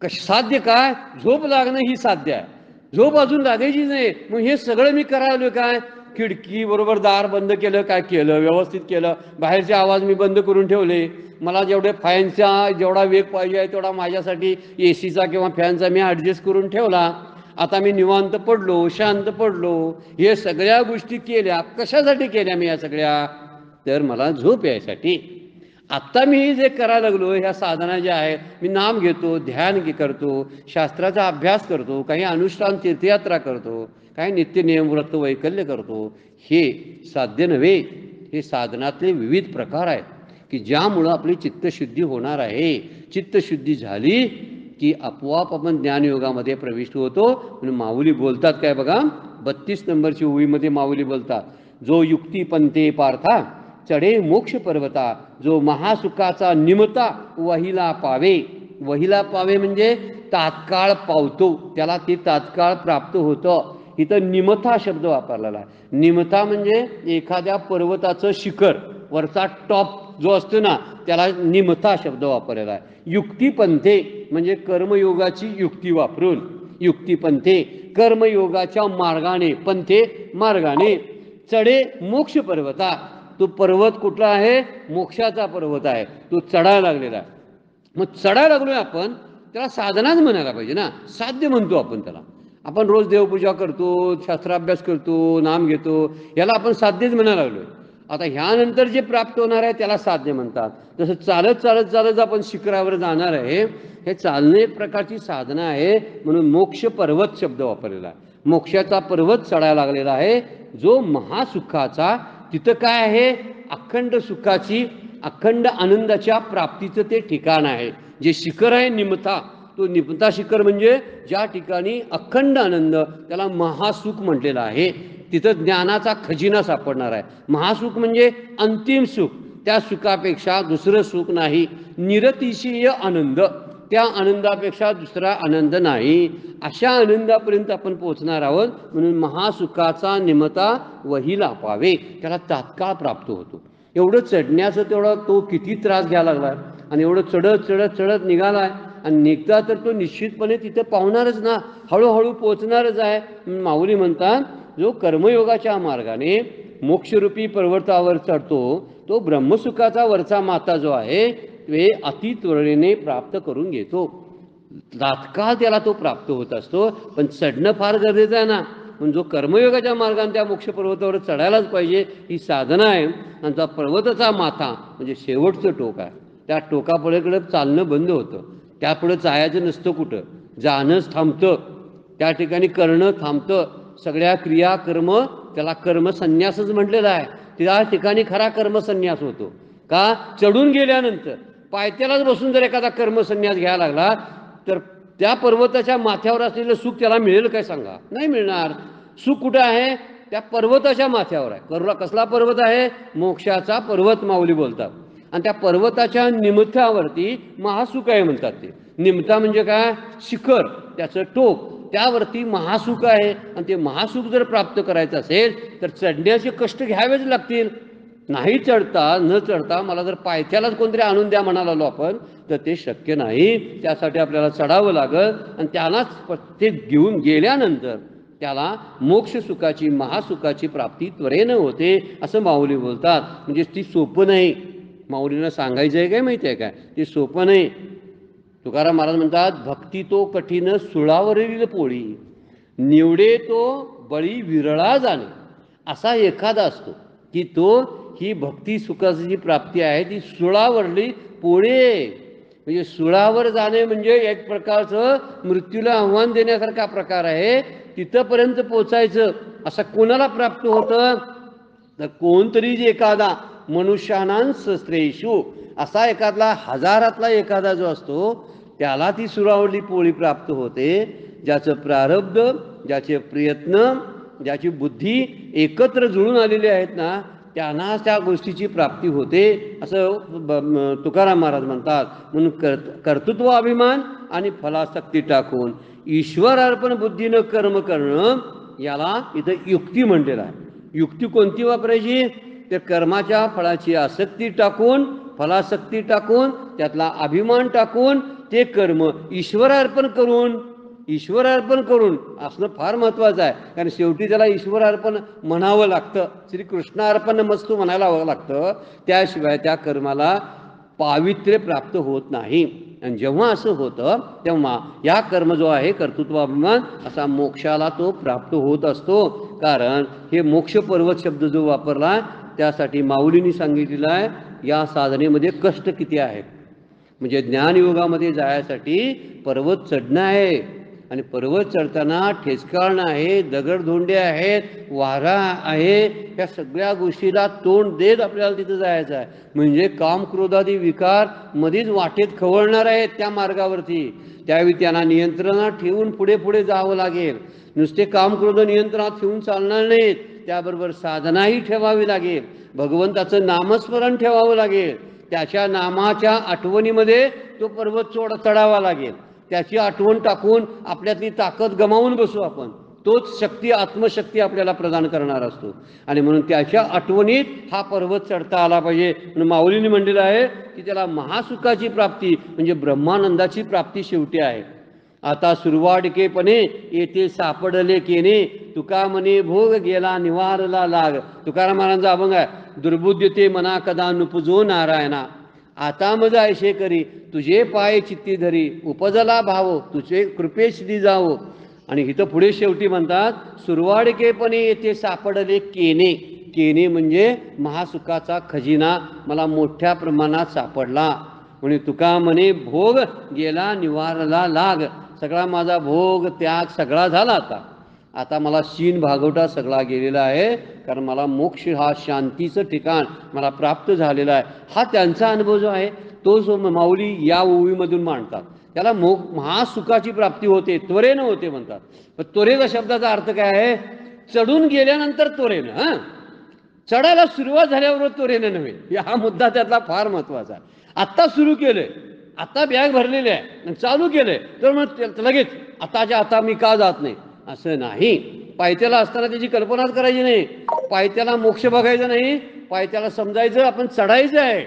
साध्य काय? झोप लागणं ही साध्य आहे. झोप अजून लागायची नाही. मग हे सगळं मी करायलो काय? खिडकी बरोबर दार बंद केलं, काय केलं व्यवस्थित केलं, बाहेरचे आवाज मी बंद करून ठेवले. मला जेवढे फॅनचा जेवढा वेग पाहिजे आहे तेवढा माझ्यासाठी एसीचा किंवा फॅनचा मी ॲडजस्ट करून ठेवला. आता मी निवांत पडलो, शांत पडलो. हे सगळ्या गोष्टी केल्या कशासाठी केल्या मी? या सगळ्या तर मला झोप यायसाठी. आत्ता मी जे करायला लागलो ह्या साधना ज्या आहेत, मी नाम घेतो, ध्यान करतो, शास्त्राचा अभ्यास करतो, काही अनुष्ठान तीर्थयात्रा करतो, काही नित्यनियम व्रत वैकल्य करतो, हे साध्य नव्हे. हे साधनातले विविध प्रकार आहेत की ज्यामुळं आपली चित्तशुद्धी होणार आहे. चित्तशुद्धी झाली की आपोआप आपण ज्ञानयोगामध्ये प्रविष्ट होतो. म्हणून माऊली बोलतात काय बघा, 32 नंबरची ओळीमध्ये माऊली बोलतात, जो युक्तिपंथे पार्था चढे मोक्ष पर्वता, जो महासुखाचा निमता वहिला पावे. वहिला पावे म्हणजे तात्काळ पावतो, त्याला ते तात्काळ प्राप्त होतं. इथं निमता शब्द वापरलेला आहे. निमता म्हणजे एखाद्या पर्वताचं शिखर, वरचा टॉप जो असतो ना त्याला निमता शब्द वापरलेला आहे. युक्तिपंथे म्हणजे कर्मयोगाची युक्ती वापरून, युक्तिपंथे कर्मयोगाच्या मार्गाने, पंथे मार्गाने, चढे मोक्ष पर्वता. तो पर्वत कुठला आहे? मोक्षाचा पर्वत आहे. तो चढायला लागलेला आहे. मग चढायला लागलोय आपण, त्याला साधनाच म्हणायला पाहिजे ना. साध्य म्हणतो आपण त्याला. आपण रोज देवपूजा करतो, शास्त्राभ्यास करतो, नाम घेतो, याला आपण साध्यच म्हणायला लागलोय. आता ह्यानंतर जे प्राप्त होणार आहे त्याला साध्य म्हणतात. जसं चालत चालत चालत आपण शिखरावर जाणार आहे, हे चालणे एक प्रकारची साधना आहे. म्हणून मोक्ष पर्वत शब्द वापरलेला आहे. मोक्षाचा पर्वत चढायला लागलेला आहे, जो महासुखाचा. तिथं काय आहे? अखंड सुखाची, अखंड आनंदाच्या प्राप्तीचं ते ठिकाण आहे. जे शिखर आहे निमता, तो निमता शिखर म्हणजे ज्या ठिकाणी अखंड आनंद, त्याला महासुख म्हटलेलं आहे. तिथं ज्ञानाचा खजिना सापडणार आहे. महासुख म्हणजे अंतिम सुख. त्या सुखापेक्षा दुसरं सुख नाही. निरतिशय आनंद, त्या आनंदापेक्षा दुसरा आनंद नाही. अशा आनंदापर्यंत आपण पोहोचणार आहोत. म्हणून महासुखाचा निमता वहिला पावे, त्याला तात्काळ प्राप्त होतो. एवढं चढण्याचं तेवढा तो किती त्रास घ्यायला लागला, आणि एवढं चढत चढत चढत निघालाय, आणि निघता तर तो निश्चितपणे तिथे पावणारच ना, हळूहळू पोचणारच आहे. माऊली म्हणतात, जो कर्मयोगाच्या मार्गाने मोक्षरूपी पर्वतावर चढतो, तो ब्रह्मसुखाचा वरचा माता जो आहे ते अति त्वरेने प्राप्त करून घेतो. तात्काळ त्याला तो प्राप्त होत असतो. पण चढणं फार गरजेचं आहे ना. पण जो कर्मयोगाच्या मार्गाने त्या मोक्ष पर्वतावर चढायलाच पाहिजे, ही साधना आहे. आणि त्या पर्वताचा माथा म्हणजे शेवटचं टोक आहे. त्या टोकापलीकडे चालणं बंद होतं, त्यापुढे जायचं नसतं, कुठं जाणंच थांबतं. त्या ठिकाणी करणं थांबतं. सगळ्या क्रिया कर्म, त्याला कर्मसन्यासच म्हटलेलं आहे. त्या ठिकाणी खरा कर्मसन्यास होतो. का? चढून गेल्यानंतर पायथ्यालाच बसून जर एखादा कर्मसन्यास घ्यायला लागला तर त्या पर्वताच्या माथ्यावर असलेलं सुख त्याला मिळेल काय? सांगा, नाही मिळणार. सुख कुठं आहे? त्या पर्वताच्या माथ्यावर आहे. कसला पर्वत आहे? मोक्षाचा पर्वत माऊली बोलतात. आणि त्या पर्वताच्या निमतावरती महासुख आहे म्हणतात. ते निमता म्हणजे काय? शिखर, त्याचं टोक, त्यावरती महासुख आहे. आणि ते महासुख जर प्राप्त करायचं असेल तर चढण्याचे कष्ट घ्यावेच लागतील. नाही चढता न चढता मला जर पायथ्यालाच कोणतरी आणून द्या म्हणालो आपण, तर ते शक्य नाही. त्यासाठी आपल्याला चढावं लागल. आणि त्यालाच ते घेऊन गेल्यानंतर त्याला मोक्षसुखाची, महासुखाची प्राप्ती त्वरेनं होते, असं माऊली बोलतात. म्हणजे ती सोपं नाही. माऊलींना सांगायचं आहे काय माहिती आहे काय? ते सोपं नाही. तुकाराम महाराज म्हणतात, भक्ती तो कठीण सुळावरील पोळी, निवडे तो बळी विरळा जाणे. असा एखादा असतो की तो ही भक्ती सुखाची जी प्राप्ती आहे ती सुळावरली पोळी आहे. म्हणजे सुळावर जाणे म्हणजे एक प्रकारचं मृत्यूला आव्हान देण्यासारखा प्रकार आहे. तिथंपर्यंत पोचायचं असं कोणाला प्राप्त होतं? तर कोणतरी एखादा मनुष्यानां सहस्रेषु, असा एखादा हजारातला एखादा जो असतो त्याला ती सुळावरली पोळी प्राप्त होते. ज्याचं प्रारब्ध, ज्याचे प्रयत्न, ज्याची बुद्धी एकत्र जुळून आलेली आहेत ना, त्यांना त्या गोष्टीची प्राप्ती होते, असं तुकाराम महाराज म्हणतात. म्हणून कर्तृत्व अभिमान आणि फलासक्ती टाकून ईश्वर अर्पण बुद्धीनं कर्म करणं, याला इथं युक्ती म्हणलेलं आहे. युक्ती कोणती वापरायची? तर कर्माच्या फळाची आसक्ती टाकून, फलासक्ती टाकून, त्यातला अभिमान टाकून ते कर्म ईश्वरार्पण करून, ईश्वरार्पण करून असणं फार महत्त्वाचं आहे. कारण शेवटी त्याला ईश्वरार्पण म्हणावं लागतं. श्रीकृष्णार्पण मस्तू म्हणायला लागतं. त्याशिवाय त्या कर्माला पावित्र्य प्राप्त होत नाही. आणि जेव्हा असं होतं तेव्हा या कर्म जो आहे कर्तृत्वाभिमान, असा मोक्षाला तो प्राप्त होत असतो. कारण हे मोक्ष पर्वत शब्द जो वापरला त्यासाठी माऊलींनी सांगितलेला आहे, या साधनेमध्ये कष्ट किती आहेत. म्हणजे ज्ञानयोगामध्ये जायसाठी पर्वत चढणं आहे. आणि पर्वत चढताना ठेचकाळणं आहे, दगडधोंडे आहेत, वारा आहे. या सगळ्या गोष्टीला तोंड देत आपल्याला तिथं जायचं आहे. म्हणजे काम क्रोधादी विकार मध्येच वाटेत खवळणार आहेत त्या मार्गावरती. त्यावेळी त्यांना नियंत्रणात ठेवून पुढे पुढे जावं लागेल. नुसते काम क्रोध नियंत्रणात ठेवून चालणार नाहीत, त्याबरोबर साधनाही ठेवावी लागेल. भगवंताचं नामस्मरण ठेवावं लागेल. त्याच्या नामाच्या आठवणीमध्ये तो पर्वत चढावा लागेल. त्याची आठवण टाकून आपल्यातली ताकद गमावून बसू आपण, तोच शक्ती, आत्मशक्ती आपल्याला प्रदान करणार असतो. आणि म्हणून त्याच्या आठवणीत हा पर्वत चढता आला पाहिजे. म्हणून माऊलींनी म्हणलेलं आहे की त्याला महासुखाची प्राप्ती म्हणजे ब्रह्मानंदाची प्राप्ती शेवटी आहे. आता सुरवाडकेपणे येथे सापडले केने, तुका मने भोग गेला निवारला लाग. तुकाराम महाराजांचा अभंग आहे. दुर्बुद्ध ते मना कदा नुपुजो नारायणा, आता मज ऐशे करी तुझे पाय चित्ती धरी, उपजला भाव तुझे कृपेश दी जावो. आणि इथं पुढे शेवटी म्हणतात सुरवाडकेपणे येथे सापडले केने. केने म्हणजे महासुखाचा खजिना मला मोठ्या प्रमाणात सापडला. म्हणजे तुका म्हणे भोग गेला निवारला लाग. सगळा माझा भोग त्याग सगळा झाला. आता मला शीन भागवटा सगळा गेलेला आहे, कारण मला मोक्ष हा शांतीचं ठिकाण मला प्राप्त झालेला आहे. हा त्यांचा अनुभव जो आहे तो जो माऊली या ओवीमधून मांडतात. त्याला महासुखाची प्राप्ती होते, त्वरेनं होते म्हणतात. पण त्वरेचा शब्दाचा अर्थ काय आहे? चढून गेल्यानंतर त्वरेनं. चढायला सुरुवात झाल्यावर त्वरेनं नव्हे. हा मुद्दा त्यातला फार महत्वाचा आहे. आत्ता सुरू केलंय, आता बॅग भरलेली आहे, चालू केलंय, तर मग लगेच आताच्या आता मी का जात नाही असं नाही. पायथ्याला असताना त्याची कल्पनाच करायची नाही. पायथ्याला मोक्ष बघायचा नाही. पायथ्याला समजायचं आपण चढायचं आहे,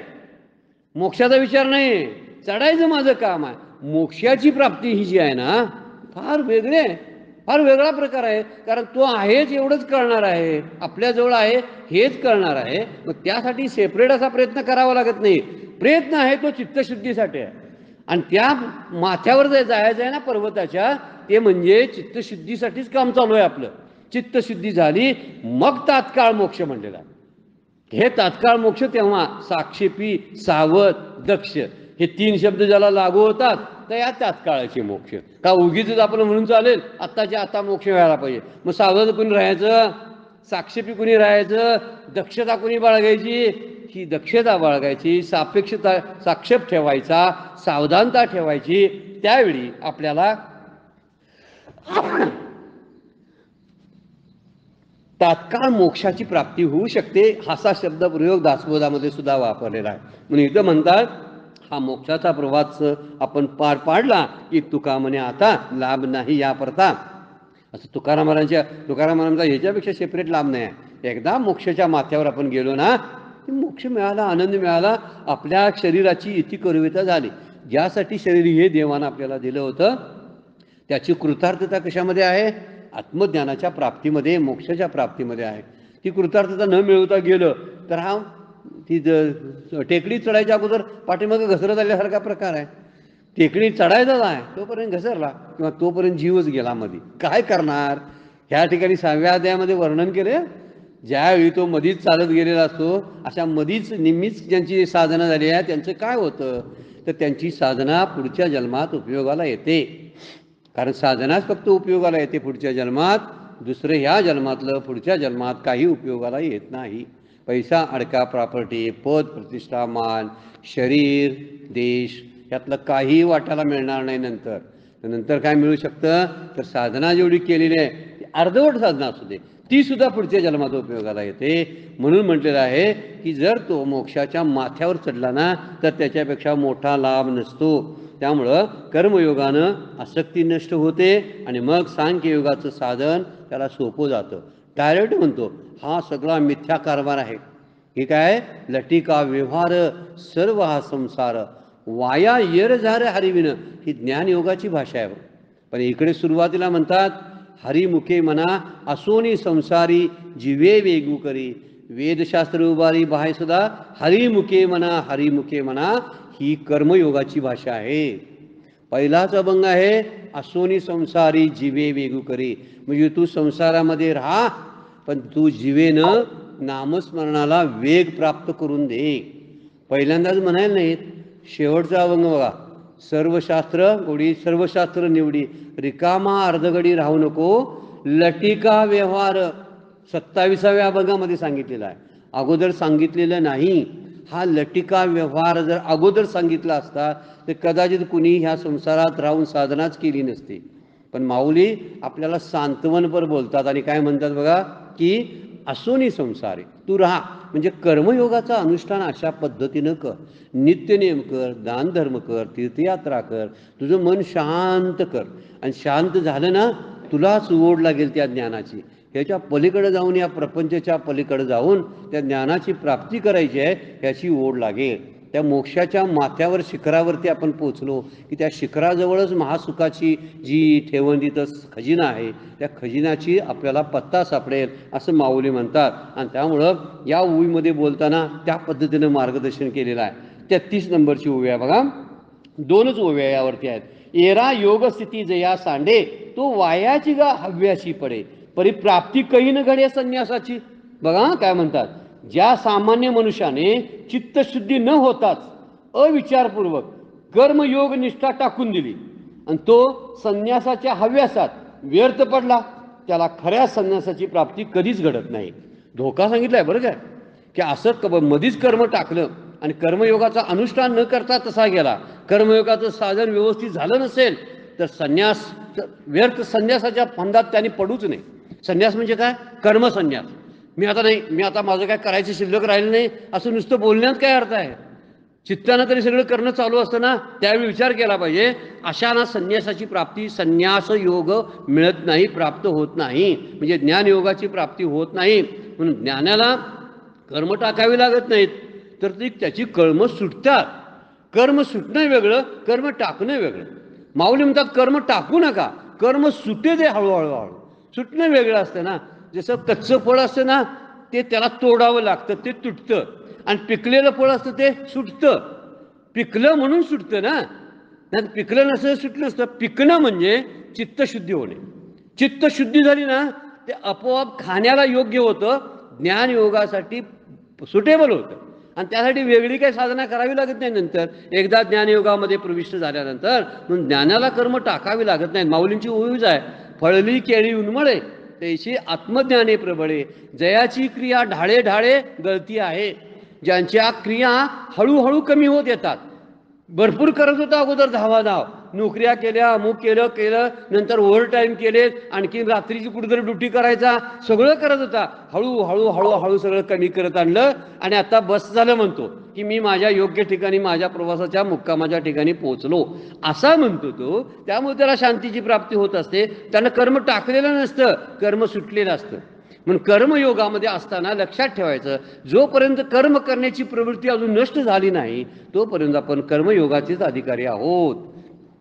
मोक्षाचा विचार नाही. चढायचं माझं काम आहे. मोक्षाची प्राप्ती ही जी आहे ना फार वेगळी आहे, फार वेगळा प्रकार आहे. कारण तो आहेच एवढंच कळणार आहे, आपल्याजवळ आहे हेच कळणार आहे. मग त्यासाठी सेपरेट असा प्रयत्न करावा लागत नाही. प्रयत्न आहे तो चित्तशुद्धीसाठी आहे. आणि त्या माथ्यावर जायचं आहे ना पर्वताच्या, ते म्हणजे चित्तशुद्धीसाठीच काम चालू आहे आपलं. चित्तशुद्धी झाली मग तात्काळ मोक्ष म्हणलेला आहे. हे तात्काळ मोक्ष तेव्हा साक्षेपी, सावध, दक्ष हे तीन शब्द ज्याला लागू होतात तर या तात्काळाचे मोक्ष. का उगीच आपण म्हणून चालेल आत्ताच्या आता मोक्ष व्हायला पाहिजे. मग सावध कुणी राहायचं, साक्षेपी कुणी राहायचं, दक्षता कुणी बाळगायची? ही दक्षता बाळगायची, सापेक्षता साक्षेप ठेवायचा, सावधानता ठेवायची. त्यावेळी आपल्याला तात्काळ मोक्षाची प्राप्ती होऊ शकते. हाचा शब्द प्रयोग दासबोधामध्ये सुद्धा वापरलेला आहे. म्हणून इथं म्हणतात हा मोक्षाचा प्रवास आपण पार पाडला की तुका म्हणे आता लाभ नाही या परता. असं तुकारामांच्या ह्याच्यापेक्षा सेपरेट लाभ नाही आहे. एकदा मोक्षाच्या माथ्यावर आपण गेलो ना, मोक्ष मिळाला, आनंद मिळाला. आपल्या शरीराची इति करुविता झाली. ज्यासाठी शरीर हे देवानं आपल्याला दिलं होतं त्याची कृतार्थता कशामध्ये आहे? आत्मज्ञानाच्या प्राप्तीमध्ये, मोक्षाच्या प्राप्तीमध्ये आहे. ती कृतार्थता न मिळवता गेलं तर हा ती टेकडी चढायच्या अगोदर पाठीमागे घसरत आल्यासारखा प्रकार आहे. टेकडी चढायचाच आहे तोपर्यंत घसरला किंवा तोपर्यंत जीवच गेला मध्ये. काय करणार? ह्या ठिकाणी 6व्या अध्यायामध्ये वर्णन केले. ज्यावेळी तो मधीच चालत गेलेला असतो, अशा मधीच निम्मीच ज्यांची साधना झाली आहे त्यांचं काय होतं? तर त्यांची साधना पुढच्या जन्मात उपयोगाला येते. कारण साधनाच फक्त उपयोगाला येते पुढच्या जन्मात. दुसरं ह्या जन्मातलं पुढच्या जन्मात काही उपयोगाला येत नाही. पैसा, अडका, प्रॉपर्टी, पद, प्रतिष्ठा, मान, शरीर, देश यातलं काही वाटायला मिळणार नाही. नंतर काय मिळू शकतं? तर साधना जेवढी केलेली आहे ती अर्धवट साधना असू दे, ती सुद्धा पुढच्या जन्मात उपयोगाला येते. म्हणून म्हटलेलं आहे की जर तो मोक्षाच्या माथ्यावर चढला ना तर त्याच्यापेक्षा मोठा लाभ नसतो. त्यामुळं कर्मयोगानं आसक्ती नष्ट होते आणि मग सांख्ययोगाचं साधन त्याला सोपं जातं. डायरेक्ट म्हणतो हा सगळा मिथ्या कारभार आहे. हे काय? लटिका व्यवहार सर्व हा संसार वाया येर झार हरिविन, ही ज्ञानयोगाची भाषा आहे. पण इकडे सुरुवातीला म्हणतात हरिमुखे म्हणा असोनी संसारी जीवे वेगू करी. वेदशास्त्र उभारी बाहेर सुद्धा हरिमुखे म्हणा ही कर्मयोगाची भाषा आहे. पहिलाच अभंग आहे असोनी संसारी जीवे वेगू करी. म्हणजे तू संसारामध्ये राहा पण तू जीवेनं नामस्मरणाला वेग प्राप्त करून दे. पहिल्यांदाच म्हणायला नाहीत. शेवटचा अभंग बघा, सर्वशास्त्र गोडी सर्वशास्त्र निवडी रिकामा अर्धगडी राहू नको लटिका व्यवहार 27व्या अभंगामध्ये सांगितलेला आहे. अगोदर सांगितलेलं नाही. हा लटिका व्यवहार जर अगोदर सांगितला असता तर कदाचित कुणी ह्या संसारात राहून साधनाच केली नसती. पण माऊली आपल्याला सांत्वनपर बोलतात आणि काय म्हणतात बघा की असोनी संसारी तू राहा. म्हणजे कर्मयोगाचं अनुष्ठान अशा पद्धतीनं कर, नित्यनेम कर, दानधर्म कर, तीर्थयात्रा कर, तुझं मन शांत कर. आणि शांत झालं ना तुलाच ओढ लागेल त्या ज्ञानाची. ह्याच्या पलीकडे जाऊन, या प्रपंचाच्या पलीकडे जाऊन त्या ज्ञानाची प्राप्ती करायची आहे ह्याची ओढ लागेल. त्या मोक्षाच्या माथ्यावर शिखरावरती आपण पोचलो की त्या शिखराजवळच महासुखाची जी ठेवणीत खजिना आहे त्या खजिनाची आपल्याला पत्ता सापडेल असं माऊली म्हणतात. आणि त्यामुळं या ओवीमध्ये बोलताना त्या पद्धतीनं मार्गदर्शन केलेलं आहे. 33 नंबरची ओवी आहे बघा. 2च ओव्या यावरती आहेत. एरा योग स्थिती जया सांडे तो वायाची गा हव्याशी पडे परी प्राप्ती कही न घडे संन्यासाची. बघा काय म्हणतात, ज्या सामान्य मनुष्याने चित्तशुद्धी न होताच अविचारपूर्वक कर्मयोग निष्ठा टाकून दिली आणि तो संन्यासाच्या हव्यासात व्यर्थ पडला, त्याला खऱ्या संन्यासाची प्राप्ती कधीच घडत नाही. धोका सांगितलाय बरं काय, की असं मधीच कर्म टाकलं आणि कर्मयोगाचा अनुष्ठान न करता तसा गेला, कर्मयोगाचं साधन व्यवस्थित झालं नसेल तर संन्यास व्यर्थ संन्यासाच्या फंदात त्यांनी पडूच नाही. संन्यास म्हणजे काय? कर्मसंन्यास. मी आता माझं काय करायचं शिल्लक राहिलं नाही असं नुसतं बोलण्यात काय अर्थ आहे? चित्तानं तरी सगळं करणं चालू असतं ना, त्यावेळी विचार केला पाहिजे. अशाना संन्यासाची प्राप्ती, संन्यास योग मिळत नाही, प्राप्त होत नाही, म्हणजे ज्ञानयोगाची प्राप्ती होत नाही. म्हणून ज्ञानाला कर्म टाकावी लागत नाहीत, तर ती त्याची कर्म सुटतात. कर्म सुटणं वेगळं, कर्म टाकणं वेगळं. माऊली म्हणतात कर्म टाकू नका, कर्म सुटे दे हळूहळू. सुटणं वेगळं असतं ना. जसं कच्चं फळ असतं ना, ते त्याला तोडावं लागतं, ते तुटतं. आणि पिकलेलं फळ असतं ते सुटतं. पिकलं म्हणून सुटतं ना, नाही पिकलं नसतं सुटलं नसतं. पिकणं म्हणजे चित्तशुद्धी होणे. चित्तशुद्धी झाली ना, ते आपोआप खाण्याला योग्य होतं, ज्ञानयोगासाठी सुटेबल होतं. आणि त्यासाठी वेगळी काही साधना करावी लागत नाही. नंतर एकदा ज्ञानयोगामध्ये प्रविष्ट झाल्यानंतर म्हणून ज्ञानाला कर्म टाकावी लागत नाहीत. माऊलींची ओवीच आहे, फळली केळी उन्मळे तैशी आत्मज्ञाने प्रबळे, जयाची क्रिया ढाळे ढाळे गळती आहे. ज्यांच्या क्रिया हळूहळू कमी होत येतात. भरपूर करत होता अगोदर धावाधाव, नोकऱ्या केल्या, अमुक केलं, नंतर ओव्हर टाईम केले, आणखी रात्रीची कुठेतरी ड्युटी करायचा, सगळं करत होता. हळूहळू सगळं कमी करत आणलं आणि आता बस झालं म्हणतो की मी माझ्या योग्य ठिकाणी, माझ्या प्रवासाच्या मुक्कामाच्या ठिकाणी पोहोचलो असा म्हणतो तो. त्यामुळे त्याला शांतीची प्राप्ती होत असते. त्यानं कर्म टाकलेलं नसतं, कर्म सुटलेलं असतं. म्हणून कर्मयोगामध्ये असताना लक्षात ठेवायचं, जोपर्यंत कर्म करण्याची प्रवृत्ती अजून नष्ट झाली नाही तोपर्यंत आपण कर्मयोगाचेच अधिकारी आहोत.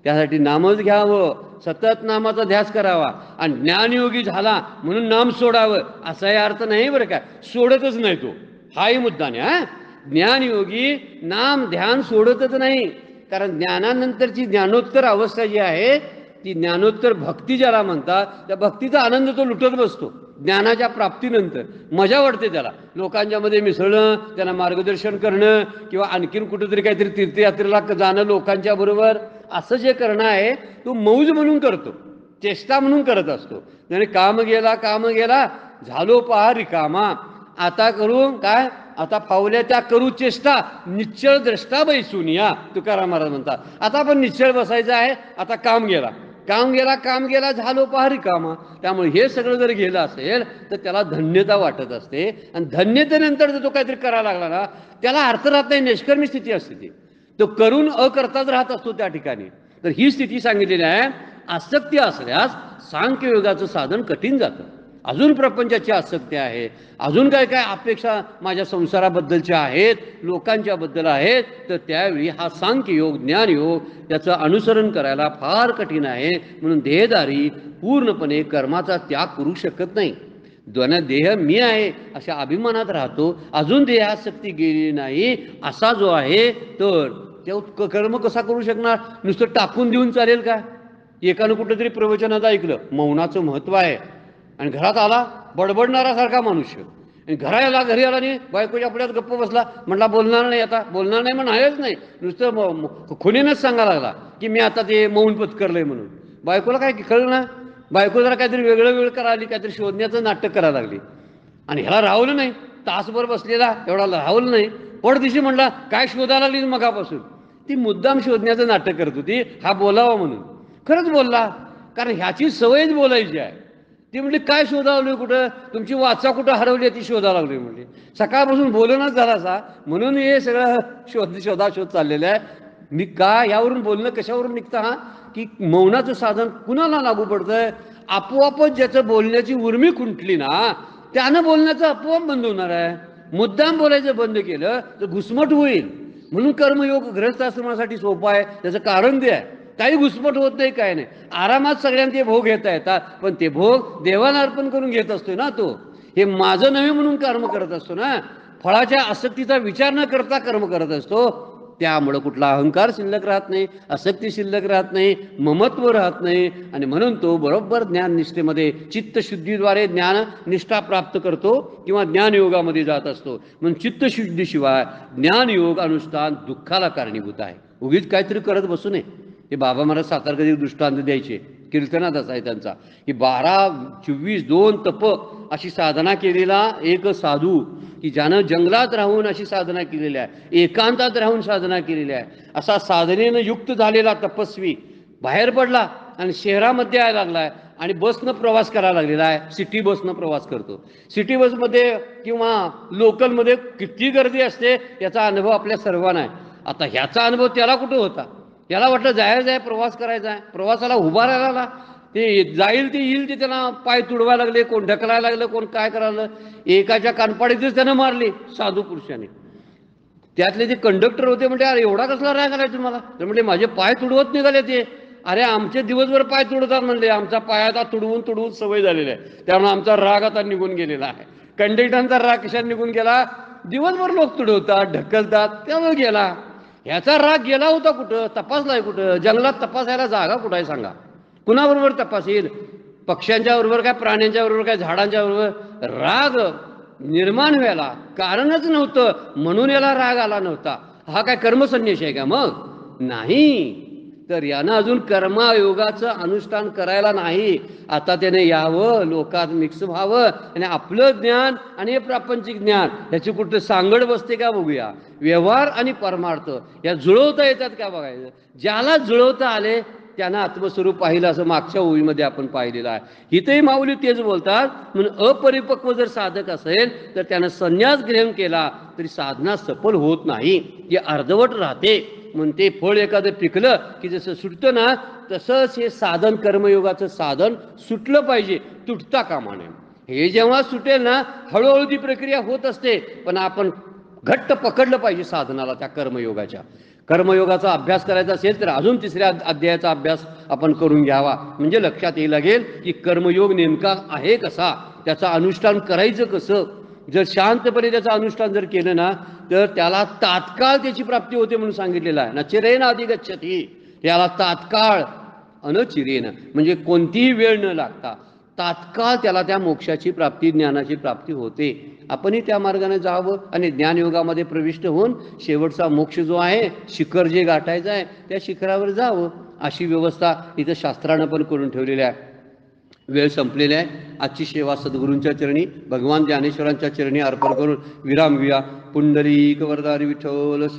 त्यासाठी नामच घ्यावं, सतत नामाचा ध्यास करावा. आणि ज्ञानयोगी झाला म्हणून नाम सोडावं असाही अर्थ नाही बरं का, सोडतच नाही तो, हाही मुद्दा नाही. हा, ज्ञानयोगी नाम ध्यान सोडतच नाही, कारण ज्ञानानंतरची ज्ञानोत्तर अवस्था जी आहे ती ज्ञानोत्तर भक्ती ज्याला म्हणतात, त्या भक्तीचा आनंद तो लुटत बसतो. ज्ञानाच्या प्राप्तीनंतर मजा वाटते त्याला, लोकांच्या मध्ये मिसळणं, त्यांना मार्गदर्शन करणं, किंवा आणखीन कुठेतरी काहीतरी तीर्थयात्रेला जाणं लोकांच्या बरोबर, असं जे करणं आहे तो मौज म्हणून करतो, चेष्टा म्हणून करत असतो. आणि काम गेला झालो पहा रिकामा, आता करू काय, आता फावल्या त्या करू चेष्टा, निश्चळ द्रष्टा बैसून या, तुकाराम महाराज म्हणतात. आता आपण निश्चळ बसायचं आहे, आता काम गेला झालो पहा रिकामा. त्यामुळे हे सगळं जर गेलं असेल तर त्याला धन्यता वाटत असते. आणि धन्यतेनंतर जर तो काहीतरी करायला लागला ना, त्याला अर्थ राहत नाही, निष्कर्मी स्थिती असते ती, तो करून अकर्ताच राहत असतो त्या ठिकाणी. तर ही स्थिती सांगितलेली आहे. आसक्ती असल्यास सांख्ययोगाचं साधन कठीण जातं. अजून प्रपंचाची आसक्ती आहे, अजून काय काय अपेक्षा माझ्या संसाराबद्दलच्या आहेत, लोकांच्याबद्दल आहेत, तर त्यावेळी हा सांख्ययोग, ज्ञानयोग त्याचं अनुसरण करायला फार कठीण आहे. म्हणून देहधारी पूर्णपणे कर्माचा त्याग करू शकत नाही. देह मी आहे अशा अभिमानात राहतो, अजून देहासक्ती गेली नाही असा जो आहे, तर ते कर्म कसा करू शकणार? नुसतं टाकून देऊन चालेल का? एकानं कुठंतरी प्रवचनात ऐकलं मौनाचं महत्त्व आहे, आणि घरात आला बडबडणारा सारखा मनुष्य, आणि घरी आला नाही, बायकोच्या पुढ्यात गप्प बसला, म्हटला बोलणार नाही, आता बोलणार नाही, म्हणून आहेच नाही, नुसतं खुनीनंच सांगायला लागला की मी आता ते मौन पत्करलंय म्हणून. बायकोला काय कळलं ना, बायको जरा काहीतरी वेगळं करायला, काहीतरी शोधण्याचं नाटक करायला लागली. आणि ह्याला राहवलं नाही, तासभर बसलेला एवढा राहवलं नाही. पडदिशी म्हटला काय शोधायला लागली मगापासून. ती मुद्दाम शोधण्याचं नाटक करत होती, हा बोलावा म्हणून. खरंच बोलला, कारण ह्याची सवयच बोलायची आहे. ती म्हटली काय शोधावली, कुठं तुमची वाचा कुठं हरवली, ती शोधा लागली म्हटली. सकाळपासून बोलणंच झाला असा, म्हणून हे सगळं शोध चाललेलं आहे. मी का यावरून बोलणं कशावरून निघतं, हा की मौनाचं साधन कुणाला लागू पडतंय? आपोआपच ज्याचं बोलण्याची उर्मी खुंटली ना, त्यानं बोलण्याचं आपोआप बंद होणार आहे. मुद्दाम बोलायचं बंद केलं तर घुसमट होईल. म्हणून कर्मयोग गृहस्थाश्रमासाठी सोपा आहे, त्याचं कारण ते आहे. काही घुसमट होत नाही, काय नाही, आरामात सगळ्यांना ते भोग घेता येतात. पण ते भोग देवाला अर्पण करून घेत असतो ना, तो हे माझं नव्हे म्हणून कर्म करत असतो ना, फळाच्या आसक्तीचा विचार न करता कर्म करत असतो. त्यामुळं कुठला अहंकार शिल्लक राहत नाही, आसक्ती शिल्लक राहत नाही, ममत्व राहत नाही आणि म्हणून तो बरोबर ज्ञाननिष्ठेमध्ये चित्तशुद्धीद्वारे ज्ञाननिष्ठा प्राप्त करतो किंवा ज्ञानयोगामध्ये जात असतो. म्हणून चित्तशुद्धीशिवाय ज्ञानयोग अनुष्ठान दुःखाला कारणीभूत आहे. उगीच काहीतरी करत बसू नये. हे बाबा मला सातारकधी दृष्टांत द्यायचे, कीर्तनातच आहे त्यांचा, की 12-24-2 तप अशी साधना केलेला एक साधू, की ज्यानं जंगलात राहून अशी साधना केलेली आहे, एकांतात राहून साधना केलेली आहे, असा साधनेनं युक्त झालेला तपस्वी बाहेर पडला आणि शहरामध्ये यायला लागलाय आणि बसनं प्रवास करायला लागलेला आहे. सिटी बसनं प्रवास करतो. सिटी बसमध्ये किंवा लोकलमध्ये किती गर्दी असते याचा अनुभव आपल्या सर्वांना आहे. आता ह्याचा अनुभव त्याला कुठं होता? याला वाटलं जायचं आहे, प्रवास करायचा आहे, प्रवासाला उभा राहिला, ते जाईल ते येईल ते त्यांना पाय तुडवायला लागले, कोण ढकलायला लागलं, कोण काय करायला. एकाच्या कानपाडीतच त्यानं मारली साधू पुरुषाने. त्यातले जे कंडक्टर होते म्हणजे अरे एवढा कसला राग आलाय तुम्हाला? तर म्हणजे माझे पाय तुडवत निघाले ते. अरे आमचे दिवसभर पाय तुडवतात म्हणले, आमचा पाय आता तुडवून तुडवून सवय झालेली आहे, त्यामुळे आमचा राग आता निघून गेलेला आहे. कंडक्टरांचा राग कशाने निघून गेला? दिवसभर लोक तुडवतात, ढकलतात, त्यामुळे गेला. ह्याचा राग गेला होता कुठं? तपासलाय कुठं? जंगलात तपासायला जागा कुठं आहे सांगा? कुणाबरोबर तपासेल? पक्ष्यांच्या बरोबर काय, प्राण्यांच्या बरोबर काय, झाडांच्या बरोबर? राग निर्माण व्हायला कारणच नव्हतं म्हणून याला राग आला नव्हता. हा काय कर्मसन्यासी आहे का मग? नाही. तर यानं अजून कर्मयोगाचं अनुष्ठान करायला नाही. आता त्याने यावं, लोकात मिक्स व्हावं आणि आपलं ज्ञान आणि हे प्रापंचिक ज्ञान ह्याची कुठं सांगड बसते का बघूया. व्यवहार आणि परमार्थ या जुळवता येतात का बघायचं. ज्याला जुळवता आले त्यानं आत्मस्वरूप पाहिलं, असं मागच्या ओळीमध्ये आपण पाहिलेलं आहे. इथेही माऊली तेच बोलतात. म्हणून अपरिपक्व जर साधक असेल तर त्यानं संन्यास ग्रहण केला तरी साधना सफल होत नाही, ती अर्धवट राहते. म्हणून ते फळ एखादं पिकलं की जसं सुटतं ना, तसंच हे साधन, कर्मयोगाचं साधन सुटलं पाहिजे, तुटता कामा नये. हे जेव्हा सुटेल ना, हळूहळू ती प्रक्रिया होत असते, पण आपण घट्ट पकडलं पाहिजे साधनाला. त्या कर्मयोगाचा अभ्यास करायचा असेल तर अजून 3ऱ्या अध्यायाचा अभ्यास आपण करून घ्यावा, म्हणजे लक्षात येईल लागेल की कर्मयोग नेमका आहे कसा, त्याचं अनुष्ठान करायचं कसं. जर शांतपणे त्याचं अनुष्ठान जर केलं ना तर त्याला तात्काळ त्याची प्राप्ती होते म्हणून सांगितलेलं आहे. न चिरेन अधिगच्छति, याला तात्काळ अनचिरेन म्हणजे कोणतीही वेळ न लागता तात्काळ त्याला त्या मोक्षाची प्राप्ती, ज्ञानाची प्राप्ती होते. आपणही त्या मार्गाने जावं आणि ज्ञानयोगामध्ये प्रविष्ट होऊन शेवटचा मोक्ष जो आहे, शिखर जे गाठायचं आहे, त्या शिखरावर जावं. अशी व्यवस्था इथं शास्त्रानं पण करून ठेवलेली आहे. वेळ संपलेली आहे. आजची सेवा सद्गुरूंच्या चरणी, भगवान ज्ञानेश्वरांच्या चरणी अर्पण करून विराम घेऊया. पुंडलिक वरदारी विठ्ठल श्री